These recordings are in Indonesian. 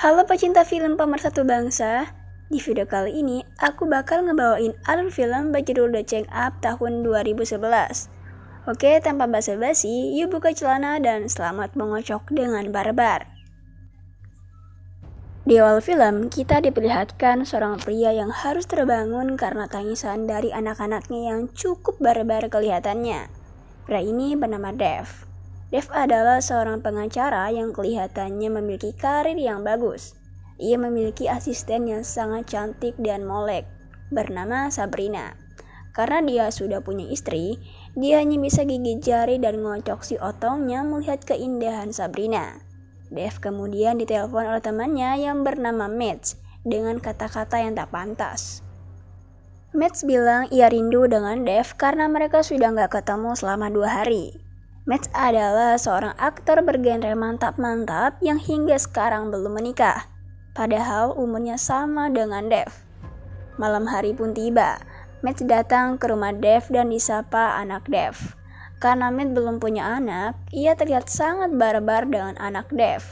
Halo pecinta film pemersatu bangsa. Di video kali ini, aku bakal ngebawain alur film berjudul The Change Up tahun 2011. Oke, tanpa basa-basi, yuk buka celana dan selamat mengocok dengan barbar. Di awal film, kita diperlihatkan seorang pria yang harus terbangun karena tangisan dari anak-anaknya yang cukup barbar kelihatannya. Pria ini bernama Dev. Dev adalah seorang pengacara yang kelihatannya memiliki karir yang bagus. Ia memiliki asisten yang sangat cantik dan molek, bernama Sabrina. Karena dia sudah punya istri, dia hanya bisa gigit jari dan ngocok si otongnya melihat keindahan Sabrina. Dev kemudian ditelepon oleh temannya yang bernama Mitch dengan kata-kata yang tak pantas. Mitch bilang ia rindu dengan Dev karena mereka sudah gak ketemu selama 2 hari. Mitch adalah seorang aktor bergenre mantap-mantap yang hingga sekarang belum menikah, padahal umurnya sama dengan Dev. Malam hari pun tiba, Mitch datang ke rumah Dev dan disapa anak Dev. Karena Mitch belum punya anak, ia terlihat sangat barbar dengan anak Dev.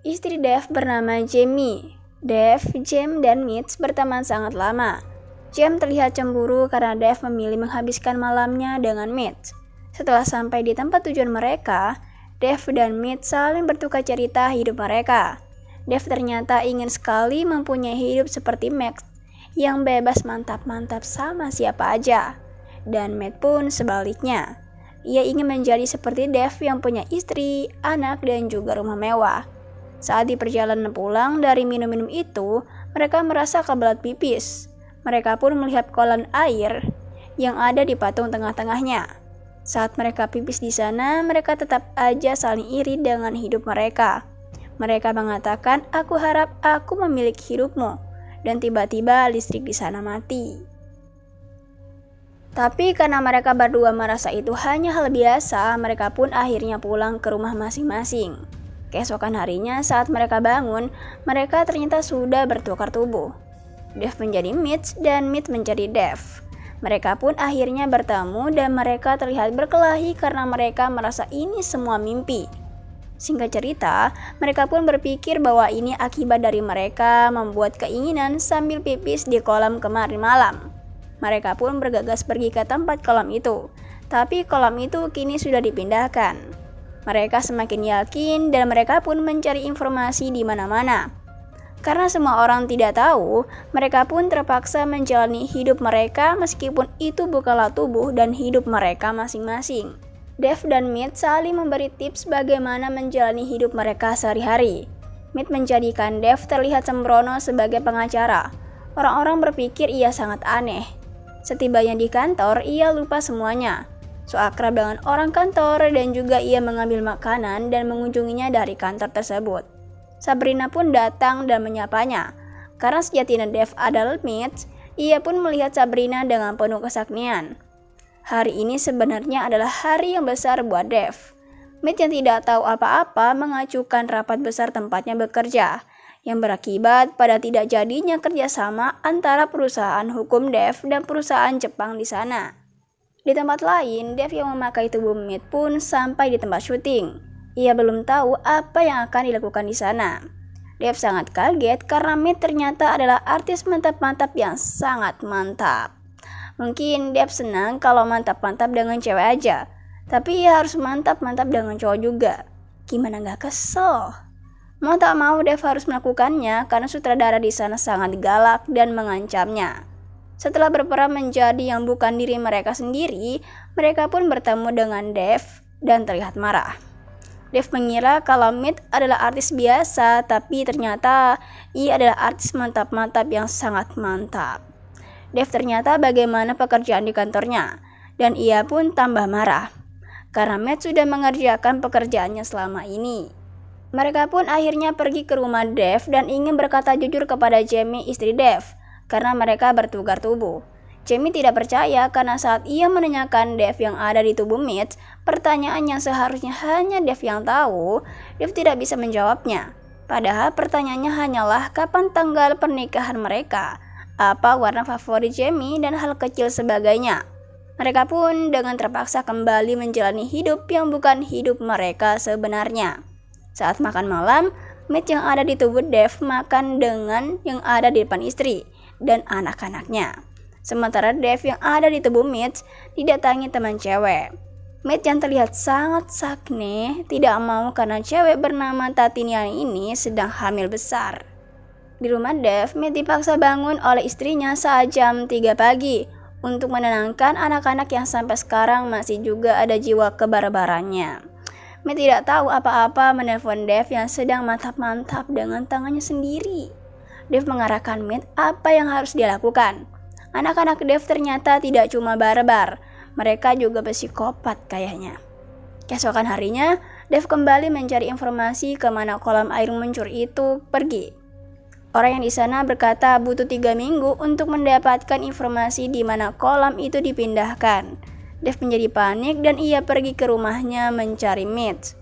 Istri Dev bernama Jamie. Dev, Jem, dan Mitch berteman sangat lama. Jem terlihat cemburu karena Dev memilih menghabiskan malamnya dengan Mitch. Setelah sampai di tempat tujuan mereka, Dev dan Mitch saling bertukar cerita hidup mereka. Dev ternyata ingin sekali mempunyai hidup seperti Max, yang bebas mantap-mantap sama siapa aja. Dan Matt pun sebaliknya. Ia ingin menjadi seperti Dev yang punya istri, anak, dan juga rumah mewah. Saat di perjalanan pulang dari minum-minum itu, mereka merasa kebelat pipis. Mereka pun melihat kolam air yang ada di patung tengah-tengahnya. Saat mereka pipis di sana, mereka tetap aja saling iri dengan hidup mereka. Mereka mengatakan, "Aku harap aku memiliki hidupmu." Dan tiba-tiba listrik di sana mati. Tapi karena mereka berdua merasa itu hanya hal biasa, mereka pun akhirnya pulang ke rumah masing-masing. Keesokan harinya saat mereka bangun, mereka ternyata sudah bertukar tubuh. Dev menjadi Mitch dan Mitch menjadi Dev. Mereka pun akhirnya bertemu dan mereka terlihat berkelahi karena mereka merasa ini semua mimpi. Singkat cerita, mereka pun berpikir bahwa ini akibat dari mereka membuat keinginan sambil pipis di kolam kemarin malam. Mereka pun bergegas pergi ke tempat kolam itu, tapi kolam itu kini sudah dipindahkan. Mereka semakin yakin dan mereka pun mencari informasi di mana-mana. Karena semua orang tidak tahu, mereka pun terpaksa menjalani hidup mereka meskipun itu bukanlah tubuh dan hidup mereka masing-masing. Dev dan Mitch saling memberi tips bagaimana menjalani hidup mereka sehari-hari. Mitch menjadikan Dev terlihat sembrono sebagai pengacara. Orang-orang berpikir ia sangat aneh. Setibanya di kantor, ia lupa semuanya. So akrab dengan orang kantor dan juga ia mengambil makanan dan mengunjunginya dari kantor tersebut. Sabrina pun datang dan menyapanya. Karena sejatinya Dev adalah Mitch, ia pun melihat Sabrina dengan penuh kesaknian. Hari ini sebenarnya adalah hari yang besar buat Dev. Mitch yang tidak tahu apa-apa mengajukan rapat besar tempatnya bekerja, yang berakibat pada tidak jadinya kerjasama antara perusahaan hukum Dev dan perusahaan Jepang di sana. Di tempat lain, Dev yang memakai tubuh Mitch pun sampai di tempat syuting. Ia belum tahu apa yang akan dilakukan di sana. Dev sangat kaget karena Mitch ternyata adalah artis mantap-mantap yang sangat mantap. Mungkin Dev senang kalau mantap-mantap dengan cewek aja, tapi ia harus mantap-mantap dengan cowok juga. Gimana gak kesel? Mau tak mau Dev harus melakukannya karena sutradara di sana sangat galak dan mengancamnya. Setelah berperan menjadi yang bukan diri mereka sendiri, mereka pun bertemu dengan Dev dan terlihat marah. Dev mengira kalau Mitch adalah artis biasa, tapi ternyata ia adalah artis mantap-mantap yang sangat mantap. Dev ternyata bagaimana pekerjaan di kantornya, dan ia pun tambah marah karena Mitch sudah mengerjakan pekerjaannya selama ini. Mereka pun akhirnya pergi ke rumah Dev dan ingin berkata jujur kepada Jamie, istri Dev, karena mereka bertukar tubuh. Jamie tidak percaya karena saat ia menanyakan Dev yang ada di tubuh Mitch, pertanyaan yang seharusnya hanya Dev yang tahu, Dev tidak bisa menjawabnya. Padahal pertanyaannya hanyalah kapan tanggal pernikahan mereka, apa warna favorit Jamie, dan hal kecil sebagainya. Mereka pun dengan terpaksa kembali menjalani hidup yang bukan hidup mereka sebenarnya. Saat makan malam, Mitch yang ada di tubuh Dev makan dengan yang ada di depan istri dan anak-anaknya. Sementara Dev yang ada di tubuh Mitch didatangi teman cewek. Mitch yang terlihat sangat sakne tidak mau karena cewek bernama Tatiniani ini sedang hamil besar. Di rumah Dev, Mitch dipaksa bangun oleh istrinya saat jam 3 pagi untuk menenangkan anak-anak yang sampai sekarang masih juga ada jiwa kebarbarannya. Mitch tidak tahu apa-apa menelpon Dev yang sedang mantap-mantap dengan tangannya sendiri. Dev mengarahkan Mitch apa yang harus dia lakukan. Anak-anak Dev ternyata tidak cuma barbar, mereka juga psikopat kayaknya. Keesokan harinya, Dev kembali mencari informasi kemana kolam air mancur itu pergi. Orang yang di sana berkata butuh 3 minggu untuk mendapatkan informasi di mana kolam itu dipindahkan. Dev menjadi panik dan ia pergi ke rumahnya mencari Mitch.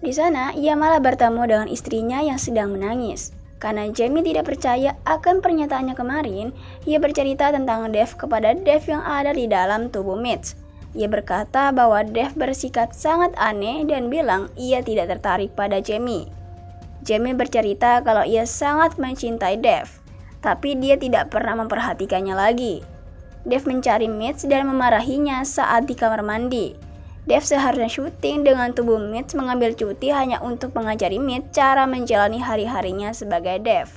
Di sana, ia malah bertemu dengan istrinya yang sedang menangis. Karena Jamie tidak percaya akan pernyataannya kemarin, ia bercerita tentang Dev kepada Dev yang ada di dalam tubuh Mitch. Ia berkata bahwa Dev bersikap sangat aneh dan bilang ia tidak tertarik pada Jamie. Jamie bercerita kalau ia sangat mencintai Dev, tapi dia tidak pernah memperhatikannya lagi. Dev mencari Mitch dan memarahinya saat di kamar mandi. Dev seharusnya syuting dengan tubuh Mitch mengambil cuti hanya untuk mengajari Mitch cara menjalani hari-harinya sebagai Dev.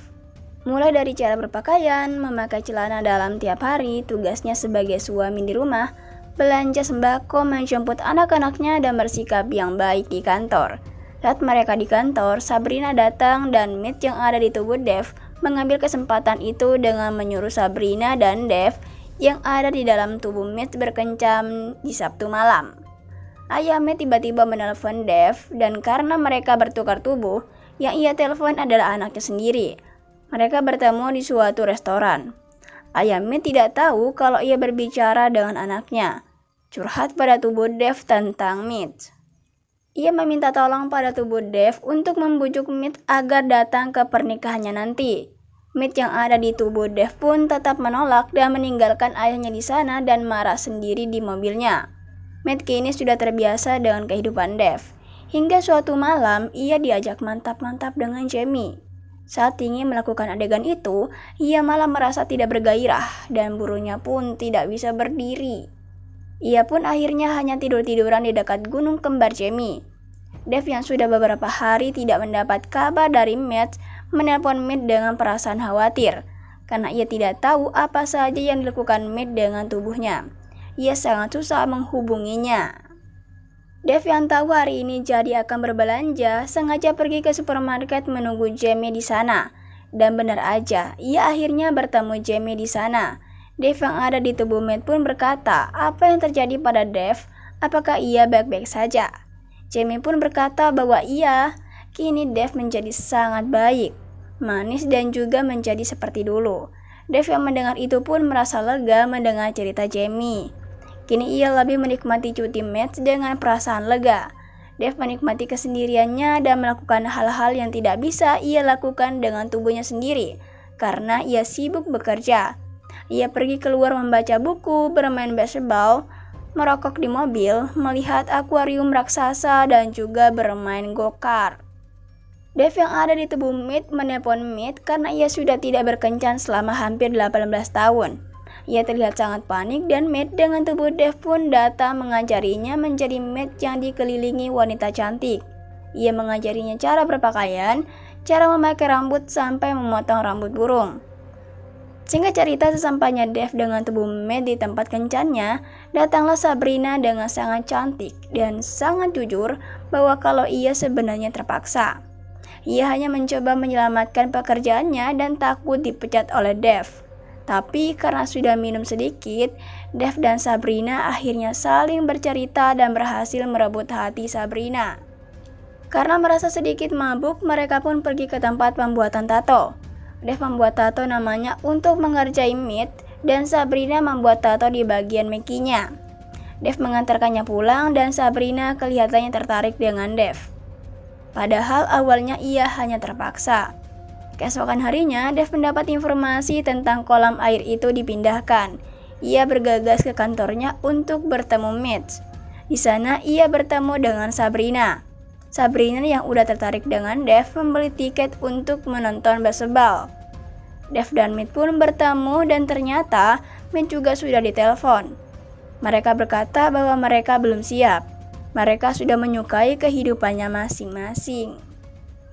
Mulai dari cara berpakaian, memakai celana dalam tiap hari, tugasnya sebagai suami di rumah, belanja sembako, menjemput anak-anaknya, dan bersikap yang baik di kantor. Saat mereka di kantor, Sabrina datang dan Mitch yang ada di tubuh Dev mengambil kesempatan itu dengan menyuruh Sabrina dan Dev yang ada di dalam tubuh Mitch berkencan di Sabtu malam. Ayah Mitch tiba-tiba menelpon Dev dan karena mereka bertukar tubuh, yang ia telepon adalah anaknya sendiri. Mereka bertemu di suatu restoran. Ayah Mitch tidak tahu kalau ia berbicara dengan anaknya, curhat pada tubuh Dev tentang Mitch. Ia meminta tolong pada tubuh Dev untuk membujuk Mitch agar datang ke pernikahannya nanti. Mitch yang ada di tubuh Dev pun tetap menolak dan meninggalkan ayahnya di sana dan marah sendiri di mobilnya. Mitch kini sudah terbiasa dengan kehidupan Dev. Hingga suatu malam, ia diajak mantap-mantap dengan Jamie. Saat ingin melakukan adegan itu, ia malah merasa tidak bergairah dan burunya pun tidak bisa berdiri. Ia pun akhirnya hanya tidur-tiduran di dekat gunung kembar Jamie. Dev yang sudah beberapa hari tidak mendapat kabar dari Mitch menelpon Mitch dengan perasaan khawatir karena ia tidak tahu apa saja yang dilakukan Mitch dengan tubuhnya. Ia sangat susah menghubunginya. Dev yang tahu hari ini jadi akan berbelanja sengaja pergi ke supermarket menunggu Jamie di sana. Dan benar aja, ia akhirnya bertemu Jamie di sana. Dev yang ada di tubuh Mitch pun berkata apa yang terjadi pada Dev, apakah ia baik-baik saja. Jamie pun berkata bahwa kini Dev menjadi sangat baik, manis dan juga menjadi seperti dulu. Dev yang mendengar itu pun merasa lega mendengar cerita Jamie. Kini ia lebih menikmati cuti Mitch dengan perasaan lega. Dev menikmati kesendiriannya dan melakukan hal-hal yang tidak bisa ia lakukan dengan tubuhnya sendiri karena ia sibuk bekerja. Ia pergi keluar membaca buku, bermain baseball, merokok di mobil, melihat akuarium raksasa dan juga bermain go-kart. Dev yang ada di tubuh Mitch menelpon Mitch karena ia sudah tidak berkencan selama hampir 18 tahun. Ia terlihat sangat panik dan Mitch dengan tubuh Dev pun datang mengajarinya menjadi Mitch yang dikelilingi wanita cantik. Ia mengajarinya cara berpakaian, cara memakai rambut sampai memotong rambut burung. Singkat cerita, sesampainya Dev dengan tubuh Mitch di tempat kencannya, datanglah Sabrina dengan sangat cantik dan sangat jujur bahwa kalau ia sebenarnya terpaksa. Ia hanya mencoba menyelamatkan pekerjaannya dan takut dipecat oleh Dev. Tapi karena sudah minum sedikit, Dev dan Sabrina akhirnya saling bercerita dan berhasil merebut hati Sabrina. Karena merasa sedikit mabuk, mereka pun pergi ke tempat pembuatan tato. Dev membuat tato namanya untuk mengerjai Mitch dan Sabrina membuat tato di bagian mekinya. Dev mengantarkannya pulang dan Sabrina kelihatannya tertarik dengan Dev. Padahal awalnya ia hanya terpaksa. Keesokan harinya, Dev mendapat informasi tentang kolam air itu dipindahkan. Ia bergegas ke kantornya untuk bertemu Mitch. Di sana ia bertemu dengan Sabrina. Sabrina yang udah tertarik dengan Dev membeli tiket untuk menonton baseball. Dev dan Meet pun bertemu dan ternyata Meet juga sudah ditelepon. Mereka berkata bahwa mereka belum siap. Mereka sudah menyukai kehidupannya masing-masing.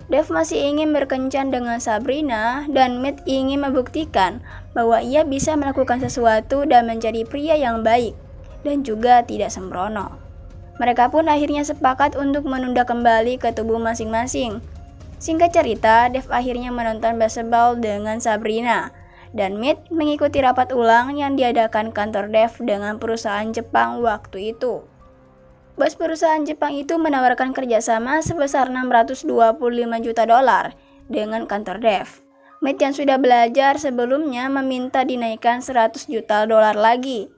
Dev masih ingin berkencan dengan Sabrina dan Meet ingin membuktikan bahwa ia bisa melakukan sesuatu dan menjadi pria yang baik dan juga tidak sembrono. Mereka pun akhirnya sepakat untuk menunda kembali ke tubuh masing-masing. Singkat cerita, Dev akhirnya menonton baseball dengan Sabrina dan Meet mengikuti rapat ulang yang diadakan kantor Dev dengan perusahaan Jepang waktu itu. Bos perusahaan Jepang itu menawarkan kerjasama sebesar $625 juta dengan kantor Dev. Meet yang sudah belajar sebelumnya meminta dinaikkan $100 juta lagi.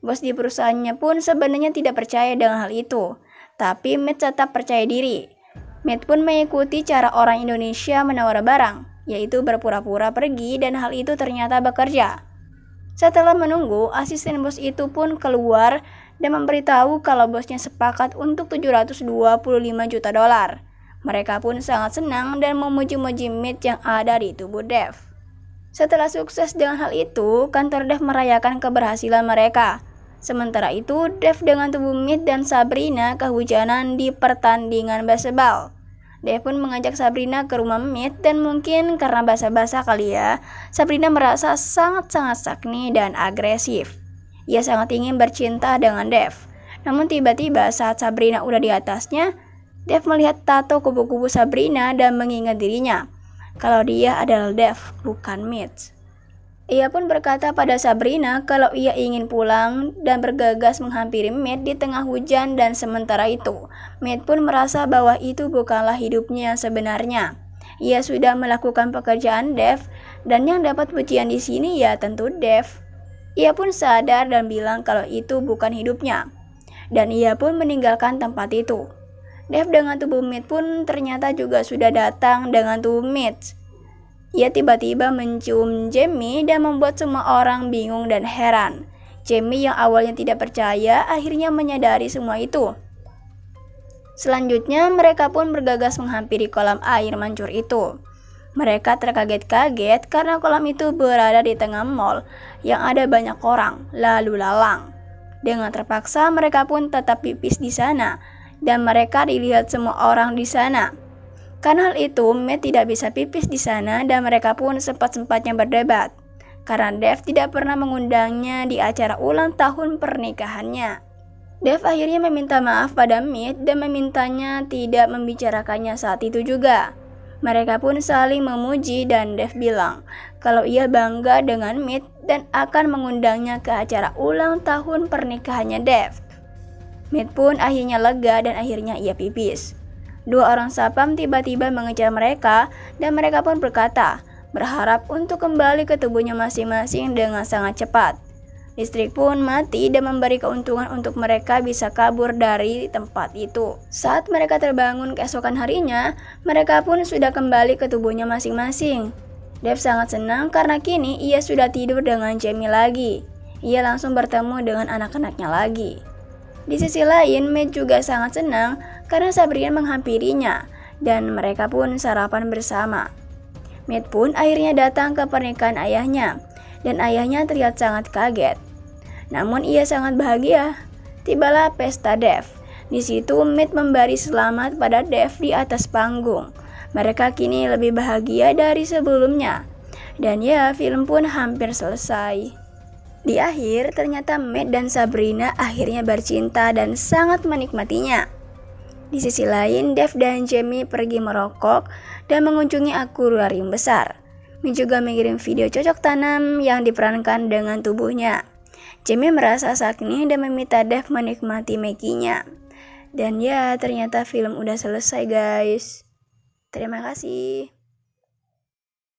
Bos di perusahaannya pun sebenarnya tidak percaya dengan hal itu, tapi Meet tetap percaya diri. Meet pun mengikuti cara orang Indonesia menawar barang, yaitu berpura-pura pergi dan hal itu ternyata bekerja. Setelah menunggu, asisten bos itu pun keluar dan memberitahu kalau bosnya sepakat untuk $725 juta. Mereka pun sangat senang dan memuji-muji Meet yang ada di tubuh Dev. Setelah sukses dengan hal itu, kantor Dev merayakan keberhasilan mereka. Sementara itu, Dev dengan tubuh Meet dan Sabrina kehujanan di pertandingan baseball. Dev pun mengajak Sabrina ke rumah Meet dan mungkin karena basa-basa kali ya, Sabrina merasa sangat-sangat sakni dan agresif. Ia sangat ingin bercinta dengan Dev. Namun tiba-tiba saat Sabrina udah di atasnya, Dev melihat tato kupu-kupu Sabrina dan mengingat dirinya kalau dia adalah Dev, bukan Meet. Ia pun berkata pada Sabrina kalau ia ingin pulang dan bergegas menghampiri Meet di tengah hujan dan sementara itu, Meet pun merasa bahwa itu bukanlah hidupnya yang sebenarnya. Ia sudah melakukan pekerjaan Dev dan yang dapat pujian di sini ya tentu Dev. Ia pun sadar dan bilang kalau itu bukan hidupnya. Dan ia pun meninggalkan tempat itu. Dev dengan tubuh Meet pun ternyata juga sudah datang dengan tubuh Meet. Ia tiba-tiba mencium Jamie dan membuat semua orang bingung dan heran. Jamie yang awalnya tidak percaya akhirnya menyadari semua itu. Selanjutnya mereka pun bergegas menghampiri kolam air mancur itu. Mereka terkaget-kaget karena kolam itu berada di tengah mall yang ada banyak orang lalu lalang. Dengan terpaksa mereka pun tetap pipis di sana dan mereka dilihat semua orang di sana. Karena hal itu, Meet tidak bisa pipis di sana dan mereka pun sempat-sempatnya berdebat. Karena Dev tidak pernah mengundangnya di acara ulang tahun pernikahannya. Dev akhirnya meminta maaf pada Meet dan memintanya tidak membicarakannya saat itu juga. Mereka pun saling memuji dan Dev bilang kalau ia bangga dengan Meet dan akan mengundangnya ke acara ulang tahun pernikahannya Dev. Meet pun akhirnya lega dan akhirnya ia pipis. Dua orang sapam tiba-tiba mengejar mereka dan mereka pun berkata, berharap untuk kembali ke tubuhnya masing-masing dengan sangat cepat. Listrik pun mati dan memberi keuntungan untuk mereka bisa kabur dari tempat itu. Saat mereka terbangun keesokan harinya, mereka pun sudah kembali ke tubuhnya masing-masing. Dev sangat senang karena kini ia sudah tidur dengan Jamie lagi. Ia langsung bertemu dengan anak-anaknya lagi. Di sisi lain, Meet juga sangat senang karena Sabrina menghampirinya dan mereka pun sarapan bersama. Meet pun akhirnya datang ke pernikahan ayahnya dan ayahnya terlihat sangat kaget. Namun ia sangat bahagia. Tibalah pesta Dev. Di situ Meet memberi selamat pada Dev di atas panggung. Mereka kini lebih bahagia dari sebelumnya. Dan ya, film pun hampir selesai. Di akhir, ternyata Meet dan Sabrina akhirnya bercinta dan sangat menikmatinya. Di sisi lain, Dev dan Jamie pergi merokok dan mengunjungi akuarium besar. Meet juga mengirim video cocok tanam yang diperankan dengan tubuhnya. Jamie merasa sakni dan meminta Dev menikmati Maggie-nya. Dan ya, ternyata film udah selesai guys. Terima kasih.